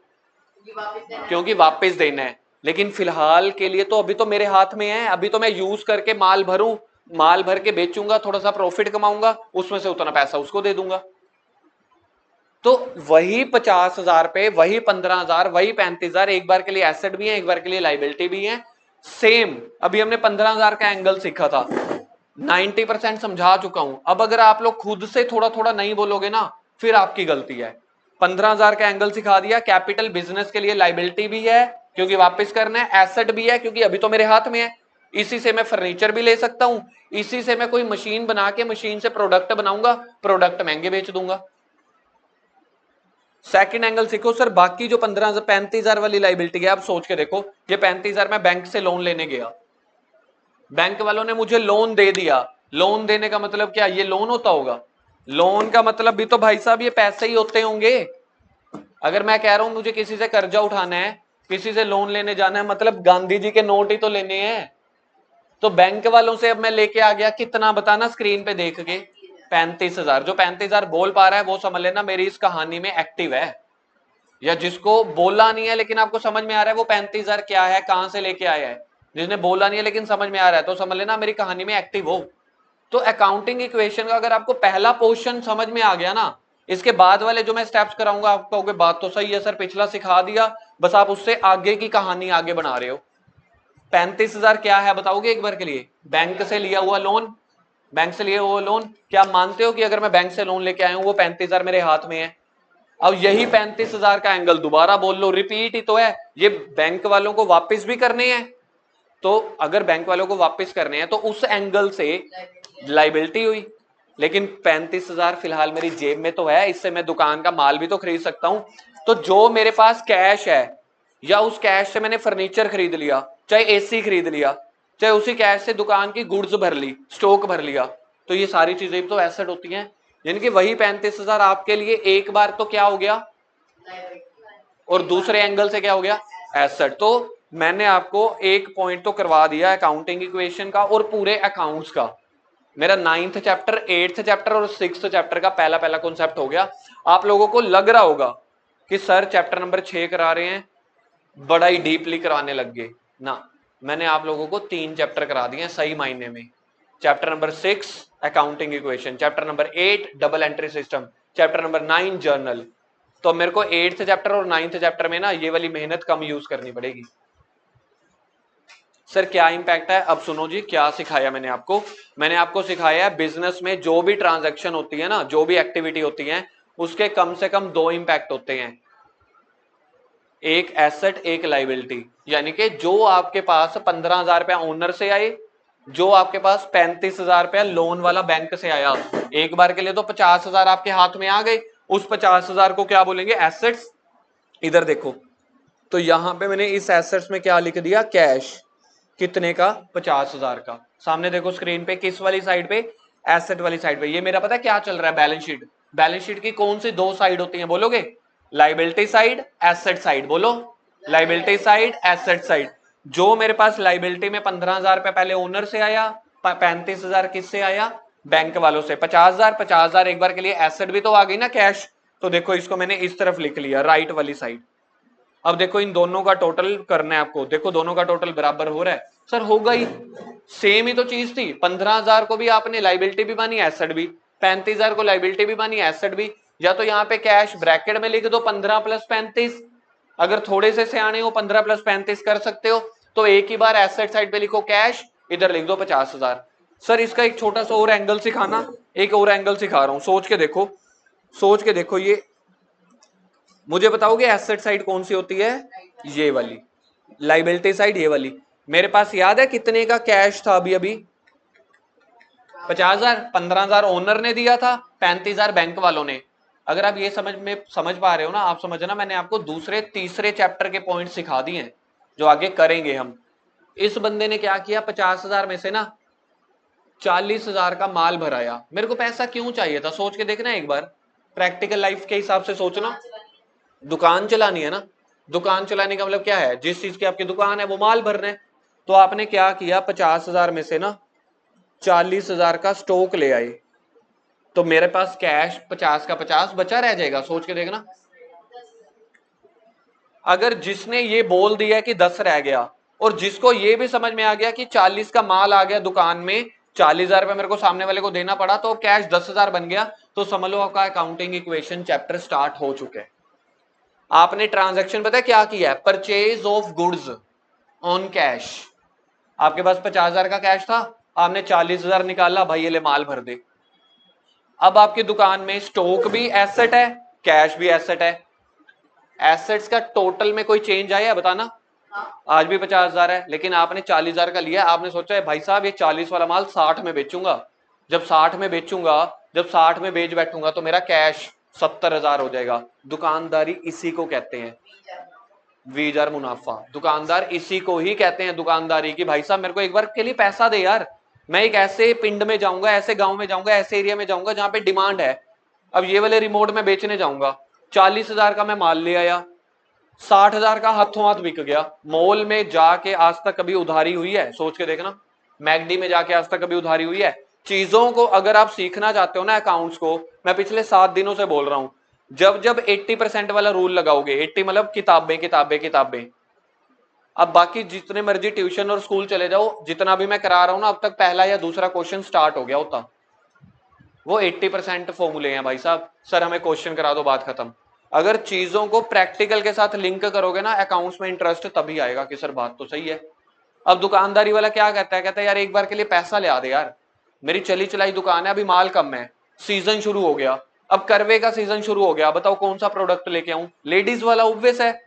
क्योंकि वापस देना है। लेकिन फिलहाल के लिए तो अभी तो मेरे हाथ में है, अभी तो मैं यूज करके माल भरूं, माल भर के बेचूंगा, थोड़ा सा प्रॉफिट कमाऊंगा, उसमें से उतना पैसा उसको दे दूंगा। तो वही 50,000 पे, वही 15,000, वही 35,000 एक बार के लिए एसेट भी है, एक बार के लिए लाइबिलिटी भी है। सेम अभी हमने 15,000 का एंगल सीखा था, 90% समझा चुका हूं। अब अगर आप लोग खुद से थोड़ा थोड़ा नहीं बोलोगे ना, फिर आपकी गलती है। 15,000 का एंगल सिखा दिया। कैपिटल बिजनेस के लिए लाइबिलिटी भी है क्योंकि वापस करना है, एसेट भी है क्योंकि अभी तो मेरे हाथ में है। इसी से मैं फर्नीचर भी ले सकता हूं, इसी से मैं कोई मशीन बना के मशीन से प्रोडक्ट बनाऊंगा, प्रोडक्ट महंगे बेच दूंगा। सेकंड एंगल सीखो सर। बाकी जो 35,000 वाली लाइबिलिटी है, आप सोच के देखो, ये 35,000 मैं बैंक से लोन लेने गया, बैंक वालों ने मुझे लोन दे दिया। लोन देने का मतलब क्या? ये लोन होता होगा? लोन का मतलब भी तो भाई साहब ये पैसे ही होते होंगे। अगर मैं कह रहा हूं मुझे किसी से कर्जा उठाना है, किसी से लोन लेने जाना है, मतलब गांधी जी के नोट ही तो लेने हैं। तो बैंक वालों से अब मैं लेके आ गया कितना, बताना स्क्रीन पे देख के? 35,000। जो 35,000 बोल पा रहा है वो समझ लेना मेरी इस कहानी में एक्टिव है। या जिसको बोला नहीं है लेकिन आपको समझ में आ रहा है वो 35,000 क्या है, कहां से लेके आया है, जिसने बोला नहीं है लेकिन समझ में आ रहा है, तो समझ लेना मेरी कहानी में एक्टिव हो। तो अकाउंटिंग इक्वेशन का अगर आपको पहला पोर्शन समझ में आ गया ना, इसके बाद वाले जो मैं स्टेप्स कराऊंगा आप कहोगे बात तो सही है सर, पिछला सिखा दिया, बस आप उससे आगे की कहानी आगे बना रहे हो। 35,000 क्या है बताओगे एक बार के लिए? बैंक से लिया हुआ लोन। बैंक से लिया हुआ लोन, क्या मानते हो कि अगर मैं बैंक से लोन लेके आया हूं वो 35,000 मेरे हाथ में है? अब यही 35,000 का एंगल दोबारा बोल लो, रिपीट ही तो है। ये बैंक वालों को वापस भी करने हैं, तो अगर बैंक वालों को वापस करने हैं तो उस एंगल से लाइबिलिटी हुई। लेकिन 35,000 फिलहाल मेरी जेब में तो है, इससे मैं दुकान का माल भी तो खरीद सकता हूं। तो जो मेरे पास कैश है, या उस कैश से मैंने फर्नीचर खरीद लिया, चाहे एसी खरीद लिया, चाहे उसी कैश से दुकान की गुड्स भर ली, स्टॉक भर लिया, तो ये सारी चीजें तो एसेट होती हैं। यानी कि वही 35,000 आपके लिए एक बार तो क्या हो गया, और दूसरे एंगल से क्या हो गया, एसेट। तो मैंने आपको एक पॉइंट तो करवा दिया अकाउंटिंग इक्वेशन का और पूरे अकाउंट्स का। मेरा 9th चैप्टर, 8th चैप्टर और 6th चैप्टर का पहला पहला कॉन्सेप्ट हो गया। आप लोगों को लग रहा होगा कि सर चैप्टर नंबर 6 करा रहे हैं, बड़ा ही डीपली कराने लग गए ना। मैंने आप लोगों को 3 चैप्टर करा दिए सही मायने में। Chapter number 6 accounting equation, chapter number 8 double entry system, chapter number 9 journal. तो मेरे को 8th चैप्टर और 9th चैप्टर में ना ये वाली मेहनत कम यूज करनी पड़ेगी। सर क्या इंपैक्ट है, अब सुनो जी क्या सिखाया मैंने आपको। मैंने आपको सिखाया है बिजनेस में जो भी ट्रांजैक्शन होती है ना, जो भी एक्टिविटी होती है, उसके कम से कम 2 इंपैक्ट होते हैं, एक एसेट एक लाइबिलिटी। यानी कि जो आपके पास 15,000 रुपया ओनर से आए, जो आपके पास 35,000 रुपया लोन वाला बैंक से आया, एक बार के लिए तो 50,000 आपके हाथ में आ गए, उस 50,000 को क्या बोलेंगे, एसेट्स। इधर देखो, तो यहां पे मैंने इस एसेट्स में क्या लिख दिया, कैश, कितने का, 50,000 का। सामने देखो स्क्रीन पे, किस वाली साइड पे, एसेट वाली साइड पे। ये मेरा पता है क्या चल रहा है, बैलेंस शीट। बैलेंस शीट की कौन सी 2 साइड होती है बोलोगे, लाइबिलिटी साइड, एसेट साइड। बोलो, लाइबिलिटी साइड, एसेट साइड। जो मेरे पास लाइबिलिटी में 15,000 रुपए पहले ओनर से आया, 35,000 किससे आया, बैंक वालों से, 50,000 एक बार के लिए एसेट भी तो आ गई ना, कैश। तो देखो इसको मैंने इस तरफ लिख लिया, राइट वाली साइड। अब देखो इन दोनों का टोटल करना है आपको, देखो दोनों का टोटल बराबर हो रहा है, सर होगा ही, सेम ही तो चीज थी। 15,000 को भी आपने लाइबिलिटी भी मानी, एसेट भी, 35,000 को लाइबिलिटी भी मानी, एसेट भी। या तो यहाँ पे कैश ब्रैकेट में लिख दो 15 + 35, अगर थोड़े से सियाने हो 15 + 35 कर सकते हो, तो एक ही बार एसेट साइड पे लिखो कैश, इधर लिख दो 50,000। सर इसका एक छोटा सा और एंगल सिखाना, एक और एंगल सिखा रहा हूं, सोच के देखो, सोच के देखो। ये मुझे बताओगे एसेट साइड कौन सी होती है, ये वाली, लाइबिलिटी साइड ये वाली। मेरे पास याद है कितने का कैश था अभी अभी, 50,000, 15,000 ओनर ने दिया था, 35,000 बैंक वालों ने। अगर आप ये समझ पा रहे हो ना, आप समझना मैंने आपको दूसरे तीसरे चैप्टर के पॉइंट सिखा दिए हैं जो आगे करेंगे हम। इस बंदे ने क्या किया, 50,000 में से ना 40,000 का माल भराया। मेरे को पैसा क्यों चाहिए था, सोच के देखना एक बार, प्रैक्टिकल लाइफ के हिसाब से सोचना। दुकान चलानी है ना, दुकान चलाने का मतलब क्या है, जिस चीज की आपकी दुकान है वो माल भरना है। तो आपने क्या किया, 50,000 में से ना 40,000 का स्टॉक ले आए, तो मेरे पास कैश 50 का 50 बचा रह जाएगा, सोच के देखना। अगर जिसने ये बोल दिया कि 10 रह गया, और जिसको ये भी समझ में आ गया कि 40 का माल आ गया दुकान में, 40,000 रुपए मेरे को सामने वाले को देना पड़ा, तो कैश 10,000 बन गया, तो समझ लो आपका अकाउंटिंग इक्वेशन चैप्टर स्टार्ट हो चुके हैं। आपने ट्रांजैक्शन पता है क्या किया है, purchase of goods on cash. आपके पास 50,000 का कैश था, आपने 40,000 निकाला, भाई ये ले माल भर दे। अब आपकी दुकान में स्टॉक भी एसेट है, कैश भी एसेट है। एसेट्स का टोटल में कोई चेंज आया है बताना, आज भी 50,000 है, लेकिन आपने 40,000 का लिया। आपने सोचा है भाई साहब ये 40 वाला माल 60 में बेचूंगा, जब 60 में बेचूंगा, जब 60 में बेच बैठूंगा तो मेरा कैश 70,000 हो जाएगा। दुकानदारी इसी को कहते हैं, वीजर मुनाफा। दुकानदार इसी को ही कहते हैं दुकानदारी की, भाई साहब मेरे को एक बार के लिए पैसा दे यार, मैं एक ऐसे पिंड में जाऊंगा, ऐसे गांव में जाऊंगा, ऐसे एरिया में जाऊंगा जहां पे डिमांड है। अब ये वाले रिमोट में बेचने जाऊंगा, 40,000 का मैं माल ले आया, 60,000 का हाथों हाथ बिक गया। मॉल में जाके आज तक कभी उधारी हुई है, सोच के देखना, मैगडी में जाके आज तक कभी उधारी हुई है। चीजों को अगर आप सीखना चाहते हो ना अकाउंट्स को, मैं पिछले 7 दिनों से बोल रहा हूं, जब जब 80% वाला रूल लगाओगे, 80 मतलब किताबें किताबें किताबें, अब बाकी जितने मर्जी ट्यूशन और स्कूल चले जाओ, जितना भी मैं करा रहा हूं ना अब तक, पहला या दूसरा क्वेश्चन स्टार्ट हो गया होता। वो 80% फॉर्मूले हैं भाई साहब, सर हमें क्वेश्चन करा दो, बात खत्म। अगर चीजों को प्रैक्टिकल के साथ लिंक करोगे ना अकाउंट्स में, इंटरेस्ट तभी आएगा कि सर बात तो सही है। अब दुकानदारी वाला क्या कहता है, कहता है यार एक बार के लिए पैसा ले आ दे यार, मेरी चली चलाई दुकान है, अभी माल कम है, सीजन शुरू हो गया, अब करवे का सीजन शुरू हो गया, बताओ कौन सा प्रोडक्ट लेके आऊं, लेडीज वाला ऑब्वियस है।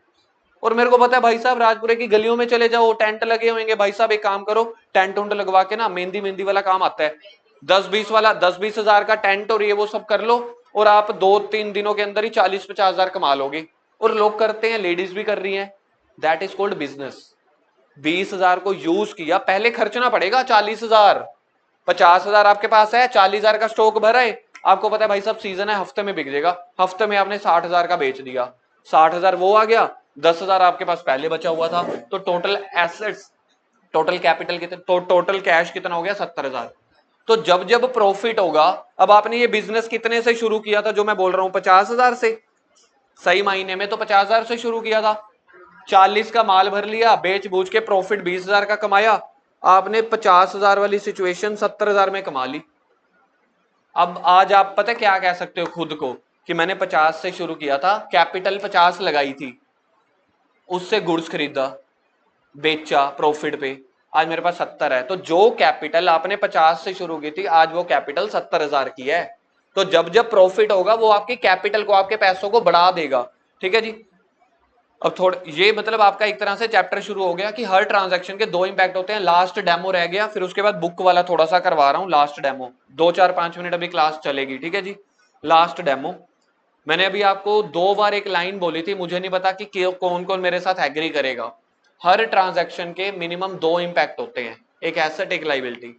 और मेरे को पता है भाई साहब राजपुरे की गलियों में चले जाओ, टेंट लगे होंगे, भाई साहब एक काम करो, टेंट उंट लगवा के ना मेहंदी मेहंदी वाला काम आता है, 10-20 वाला 10-20 हजार का टेंट और ये वो सब कर लो और आप 2-3 दिनों के अंदर ही 40-50 हजार कमा लोगे। और लोग करते हैं, लेडीज भी कर रही हैं। That is called business. 20 हजार को यूज किया, पहले खर्चना पड़ेगा 40 हजार। 50 हजार आपके पास है, 40 हजार का स्टॉक भरा है, आपको पता है भाई साहब सीजन है, हफ्ते में बिक जाएगा, हफ्ते में आपने 60 हजार का बेच दिया, 60 हजार वो आ गया, 10 हजार आपके पास पहले बचा हुआ था, तो टोटल एसेट्स, टोटल कैपिटल कितना, तो टोटल कैश कितना हो गया 70 हजार। तो जब जब प्रॉफिट होगा, अब आपने ये बिजनेस कितने से शुरू किया था, जो मैं बोल रहा हूं 50 हजार से, सही महीने में तो 50 हजार से शुरू किया था, 40 का माल भर लिया, बेच बूझ के प्रॉफिट 20 हजार का कमाया, आपने 50 हजार वाली सिचुएशन 70 हजार में कमा ली। अब आज आप पता क्या कह सकते हो खुद को कि मैंने 50 से शुरू किया था, कैपिटल 50 लगाई थी, उससे गुड्स खरीदा, बेचा प्रॉफिट पे, आज मेरे पास 70 है। तो जो कैपिटल आपने 50 से शुरू की थी, आज वो कैपिटल 70 हजार की है। तो जब जब प्रॉफिट होगा वो आपके कैपिटल को, आपके पैसों को बढ़ा देगा। ठीक है जी। अब थोड़ा ये मतलब आपका एक तरह से चैप्टर शुरू हो गया कि हर ट्रांजैक्शन के दो इंपैक्ट होते हैं। लास्ट डेमो रह गया, फिर उसके बाद बुक वाला थोड़ा सा करवा रहा हूं, लास्ट डेमो 2-4-5 मिनट अभी क्लास चलेगी। ठीक है जी। लास्ट डेमो मैंने अभी आपको 2 बार एक लाइन बोली थी, मुझे नहीं पता कि कौन कौन मेरे साथ एग्री करेगा। हर ट्रांजैक्शन के मिनिमम 2 इंपैक्ट होते हैं, एक एसेट एक लाइबिलिटी।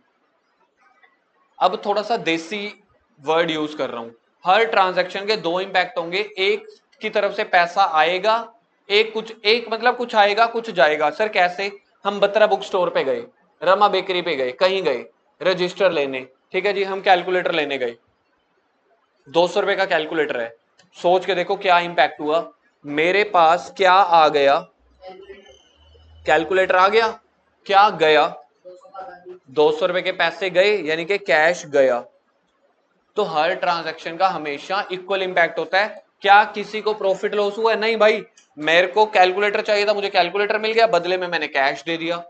अब थोड़ा सा देसी वर्ड यूज कर रहा हूं, हर ट्रांजैक्शन के 2 इंपैक्ट होंगे, एक की तरफ से पैसा आएगा, एक मतलब कुछ आएगा कुछ जाएगा। सर कैसे? हम बत्रा बुक स्टोर पे गए, रमा बेकरी पे गए, कहीं गए रजिस्टर लेने, ठीक है जी, हम कैलकुलेटर लेने गए, 200 रुपए का कैलकुलेटर है, सोच के देखो क्या इंपैक्ट हुआ, मेरे पास क्या आ गया, कैलकुलेटर आ गया, क्या गया, 200 रुपए के पैसे गए, यानी कि कैश गया। तो हर ट्रांजैक्शन का हमेशा इक्वल इंपैक्ट होता है। क्या किसी को प्रॉफिट लॉस हुआ है? नहीं भाई, मेरे को कैलकुलेटर चाहिए था, मुझे कैलकुलेटर मिल गया, बदले में मैंने कैश दे दिया।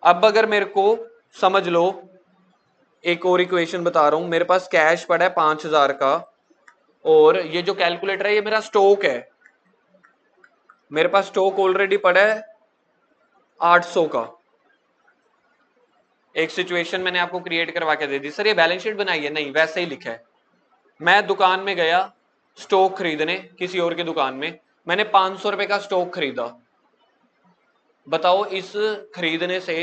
अब अगर मेरे को समझ लो, एक और इक्वेशन बता रहा हूं, मेरे पास कैश पड़ा है 5000 का, और ये जो कैलकुलेटर है ये मेरा स्टॉक है, मेरे पास स्टॉक ऑलरेडी पड़ा है 800 का। एक सिचुएशन मैंने आपको क्रिएट करवा के दे दी, सर ये बैलेंस शीट बनाई है, नहीं वैसे ही लिखा है। मैं दुकान में गया स्टॉक खरीदने, किसी और की दुकान में, मैंने 500 रुपए का स्टॉक खरीदा। बताओ इस खरीदने से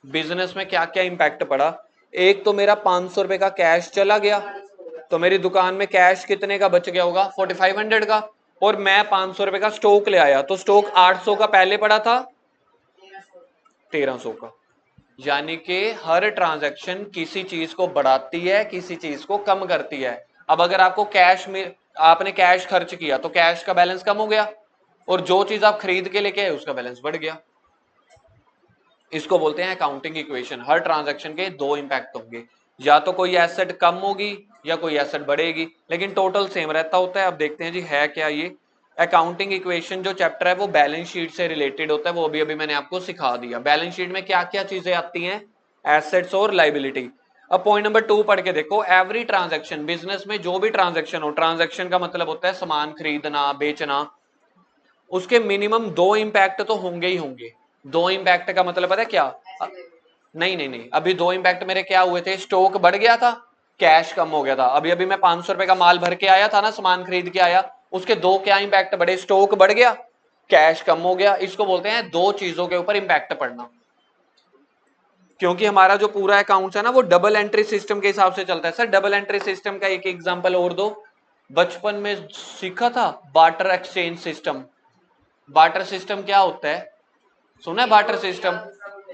बिजनेस में क्या क्या इंपैक्ट पड़ा? एक तो मेरा 500 रुपए का कैश चला गया, तो मेरी दुकान में कैश कितने का बच गया होगा? 4500 का। और मैं 500 रुपए का स्टॉक ले आया, तो स्टॉक 800 का पहले पड़ा था, 1300 का। यानी कि हर ट्रांजैक्शन किसी चीज को बढ़ाती है, किसी चीज को कम करती है। अब अगर आपको कैश में, आपने कैश खर्च किया तो कैश का बैलेंस कम हो गया, और जो चीज आप खरीद के लेके आए उसका बैलेंस बढ़ गया। इसको बोलते हैं अकाउंटिंग इक्वेशन। हर ट्रांजैक्शन के 2 इंपैक्ट होंगे, या तो कोई एसेट कम होगी या कोई एसेट बढ़ेगी, लेकिन टोटल सेम रहता होता है। अब देखते हैं जी है क्या ये अकाउंटिंग इक्वेशन। जो चैप्टर है वो बैलेंस शीट से रिलेटेड होता है, वो अभी मैंने आपको सिखा दिया। बैलेंस शीट में क्या क्या चीजें आती हैं? एसेट्स और लाइबिलिटी। अब पॉइंट नंबर 2 पढ़ के देखो, एवरी ट्रांजैक्शन, बिजनेस में जो भी ट्रांजैक्शन हो, ट्रांजैक्शन का मतलब होता है सामान खरीदना बेचना, उसके मिनिमम 2 इंपैक्ट तो होंगे ही होंगे। 2 इंपैक्ट का मतलब पता है क्या? नहीं नहीं नहीं, अभी 2 इंपैक्ट मेरे क्या हुए थे? स्टॉक बढ़ गया था, कैश कम हो गया था। अभी अभी मैं 500 रुपए का माल भर के आया था ना, सामान खरीद के आया, उसके 2 क्या इंपैक्ट बढ़े? स्टॉक बढ़ गया, कैश कम हो गया। इसको बोलते हैं 2 चीजों के ऊपर इंपैक्ट पड़ना। क्योंकि हमारा जो पूरा अकाउंट है ना वो डबल एंट्री सिस्टम के हिसाब से चलता है। सर डबल एंट्री सिस्टम का एक एग्जांपल और दो। बचपन में सीखा था barter exchange system. Barter system क्या होता है? सुना है बार्टर सिस्टम?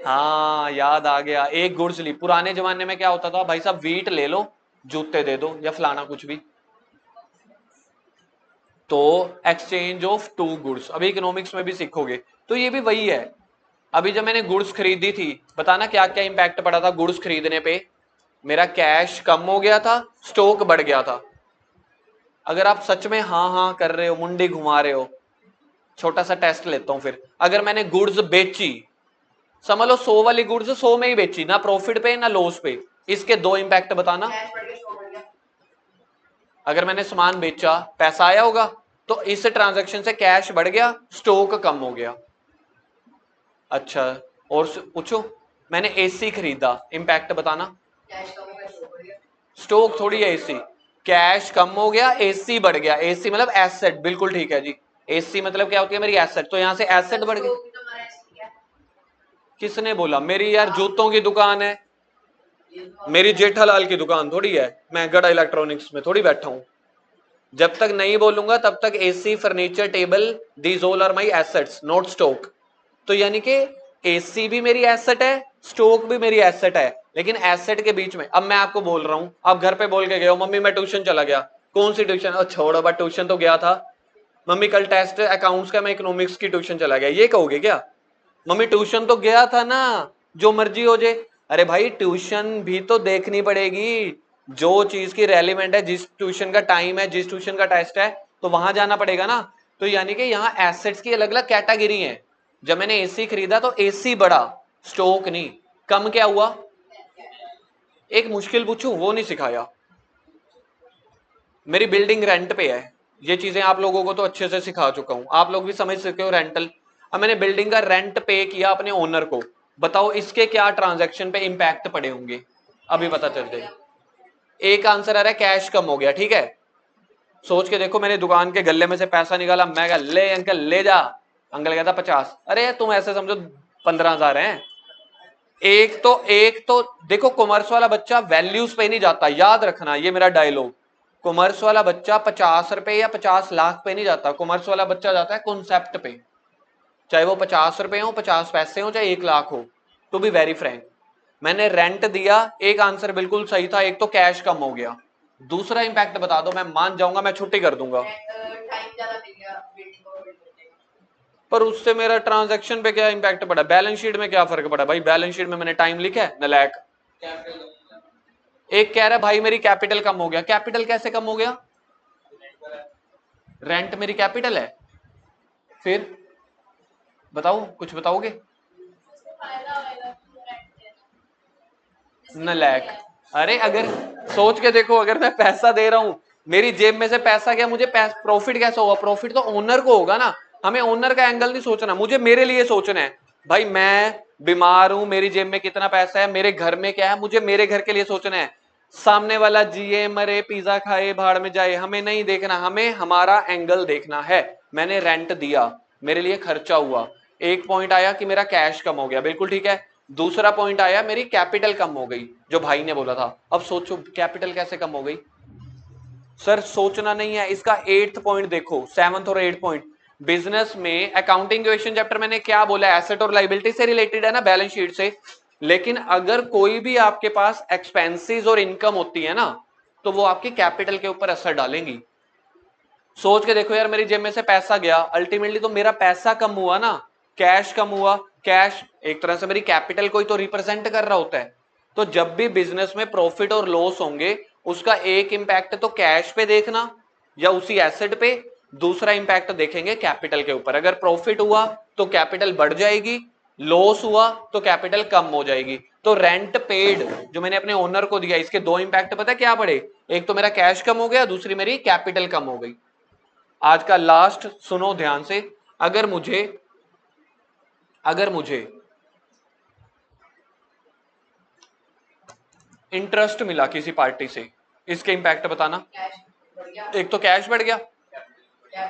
हाँ याद आ गया, एक गुड्स ली। पुराने जमाने में क्या होता था भाई साहब, वीट ले लो, जूते दे दो या फलाना कुछ भी, तो एक्सचेंज ऑफ 2 गुड्स। अभी इकोनॉमिक्स में भी सीखोगे, तो ये भी वही है। अभी जब मैंने गुड्स खरीदी थी, बताना क्या क्या इंपैक्ट पड़ा था गुड्स खरीदने पे? मेरा कैश कम हो गया था, स्टॉक बढ़ गया था। अगर आप सच में हाँ हाँ कर रहे हो, मुंडी घुमा रहे हो, छोटा सा टेस्ट लेता हूं फिर। अगर मैंने गुड्स बेची, समझ लो 100 वाली गुड्स 100 में ही बेची, ना प्रॉफिट पे ना लॉस पे, इसके 2 इंपैक्ट बताना। अगर मैंने सामान बेचा, पैसा आया होगा, तो इस ट्रांजैक्शन से कैश बढ़ गया, स्टॉक कम हो गया। अच्छा, और पूछो, मैंने एसी खरीदा, इंपैक्ट बताना। स्टॉक थोड़ी है एसी। कैश कम हो गया, एसी बढ़ गया। एसी मतलब एसेट, बिल्कुल ठीक है जी। एसी मतलब क्या होती है मेरी एसेट, तो यहां से एसेट बढ़ गई। किसने बोला? मेरी यार जूतों की दुकान है, मेरी जेठालाल की दुकान थोड़ी है, मैं गड़ा इलेक्ट्रॉनिक्स में थोड़ी बैठा हूं। जब तक नहीं बोलूंगा तब तक AC, furniture, table, these all are my assets not stock. तो यानी कि एसी भी मेरी एसेट है, स्टॉक भी मेरी एसेट है, लेकिन एसेट के बीच में अब मैं आपको बोल रहा हूं, आप घर पे बोल के गए हो मम्मी मैं ट्यूशन चला गया। कौन सी ट्यूशन? छोड़ो बट ट्यूशन तो गया था। मम्मी कल टेस्ट अकाउंट्स का, मैं इकोनॉमिक्स की ट्यूशन चला गया, ये कहोगे क्या? मम्मी ट्यूशन तो गया था ना, जो मर्जी हो जाए। अरे भाई ट्यूशन भी तो देखनी पड़ेगी, जो चीज की रेलिवेंट है, जिस ट्यूशन का टाइम है, जिस ट्यूशन का टेस्ट है, तो वहां जाना पड़ेगा ना। तो यानी कि यहाँ एसेट्स की अलग अलग कैटेगरी है। जब मैंने एसी खरीदा तो एसी बढ़ा, स्टॉक नहीं। कम क्या हुआ? एक मुश्किल पूछूं, वो नहीं सिखाया। मेरी बिल्डिंग रेंट पे है, ये चीजें आप लोगों को तो अच्छे से सिखा चुका हूं, आप लोग भी समझ सकते हो रेंटल। अब मैंने बिल्डिंग का रेंट पे किया अपने ओनर को, बताओ इसके क्या ट्रांजैक्शन पे इंपैक्ट पड़े होंगे, अभी पता चल जाएगा। एक आंसर आ रहा है कैश कम हो गया, ठीक है। सोच के देखो, मैंने दुकान के गले में से पैसा निकाला, मैं कहा ले अंकल ले जा। अंकल कहता 50। अरे तुम ऐसे समझो 15,000 है। एक तो देखो, कॉमर्स वाला बच्चा वैल्यूज पे नहीं जाता, याद रखना ये मेरा डायलॉग। कॉमर्स वाला बच्चा 50 रुपए या 50 लाख पे नहीं जाता, कॉमर्स वाला बच्चा जाता है कॉन्सेप्ट पे। चाहे वो 50 रुपए हो, 50 पैसे हो, चाहे 1 लाख हो। टू बी वेरी फ्रैंक, मैंने रेंट दिया, एक आंसर बिल्कुल सही था, एक तो कैश कम हो गया। दूसरा इंपैक्ट बता दो, मैं मान जाऊंगा, मैं छुट्टी कर दूंगा। पर उससे मेरा ट्रांजैक्शन पे क्या इंपैक्ट पड़ा, बैलेंस शीट में क्या फर्क पड़ा? भाई बैलेंस शीट में मैंने टाइम लिखा है नलायक। एक कह रहा है भाई मेरी कैपिटल कम हो गया, कैपिटल कैसे कम हो गया? रेंट मेरी कैपिटल है, फिर बताओ, कुछ बताओगे? नलायक। अरे अगर सोच के देखो, अगर मैं पैसा दे रहा हूं, मेरी जेब में से पैसा गया, मुझे प्रॉफिट कैसे होगा? प्रॉफिट तो ओनर को होगा ना। हमें ओनर का एंगल नहीं सोचना, मुझे मेरे लिए सोचना है। भाई मैं बीमार हूं, मेरी जेब में कितना पैसा है, मेरे घर में क्या है, मुझे मेरे घर के लिए सोचना है। सामने वाला जिए मरे पिज्जा खाए भाड़ में जाए, हमें नहीं देखना, हमें हमारा एंगल देखना है। मैंने रेंट दिया, मेरे लिए खर्चा हुआ। एक पॉइंट आया कि मेरा कैश कम हो गया, बिल्कुल ठीक है। दूसरा पॉइंट आया मेरी कैपिटल कम हो गई, जो भाई ने बोला था। अब सोचो कैपिटल कैसे कम हो गई? सर सोचना नहीं है, इसका 8th पॉइंट देखो, 7th और 8th पॉइंट। बिजनेस में अकाउंटिंग क्वेश्चन चैप्टर मैंने क्या बोला, एसेट और लाइबिलिटी से रिलेटेड है ना, बैलेंस शीट से। लेकिन अगर कोई भी आपके पास एक्सपेंसेस और इनकम होती है ना, तो वो आपकी कैपिटल के ऊपर असर डालेंगी। सोच के देखो यार, मेरी जेब में से पैसा गया, अल्टीमेटली तो मेरा पैसा कम हुआ ना, कैश कम हुआ। कैश एक तरह से मेरी कैपिटल को ही तो रिप्रेजेंट कर रहा होता है। तो जब भी बिजनेस में प्रॉफिट और लॉस होंगे, उसका एक इंपैक्ट तो कैश पे देखना या उसी एसेट पे, दूसरा इंपैक्ट देखेंगे कैपिटल के ऊपर। अगर प्रॉफिट हुआ तो कैपिटल बढ़ जाएगी, लॉस हुआ तो कैपिटल कम हो जाएगी। तो रेंट पेड जो मैंने अपने ओनर को दिया, इसके दो इंपैक्ट पता है क्या पड़े? एक तो मेरा कैश कम हो गया, दूसरी मेरी कैपिटल कम हो गई। आज का लास्ट सुनो ध्यान से, अगर मुझे इंटरेस्ट मिला किसी पार्टी से, इसके इंपैक्ट बताना। एक तो कैश बढ़ गया,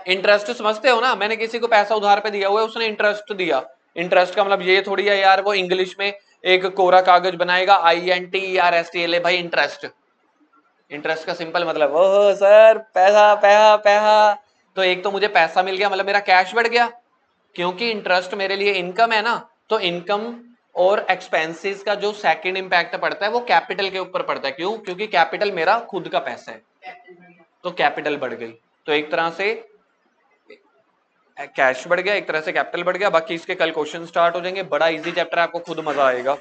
इंटरेस्ट समझते हो ना, मैंने किसी को पैसा उधार पे दिया हुआ है, उसने इंटरेस्ट दिया। इंटरेस्ट का मतलब ये थोड़ी है यार वो इंग्लिश में एक कोरा कागज बनाएगा INTEREST भाई इंटरेस्ट। इंटरेस्ट का सिंपल मतलब ओह सर पैसा पैसा पैसा। तो एक तो मुझे पैसा मिल गया, मतलब मेरा कैश बढ़ गया, क्योंकि इंटरेस्ट मेरे लिए इनकम है ना। तो इनकम और एक्सपेंसेस का जो सेकंड इंपैक्ट पड़ता है वो कैपिटल के ऊपर पड़ता है। क्यों? क्योंकि कैपिटल मेरा खुद का पैसा है, तो कैपिटल बढ़ गई। तो एक तरह से कैश बढ़ गया, एक तरह से कैपिटल बढ़ गया। बाकी इसके कल क्वेश्चन स्टार्ट हो जाएंगे, बड़ा इजी चैप्टर है, आपको खुद मजा आएगा।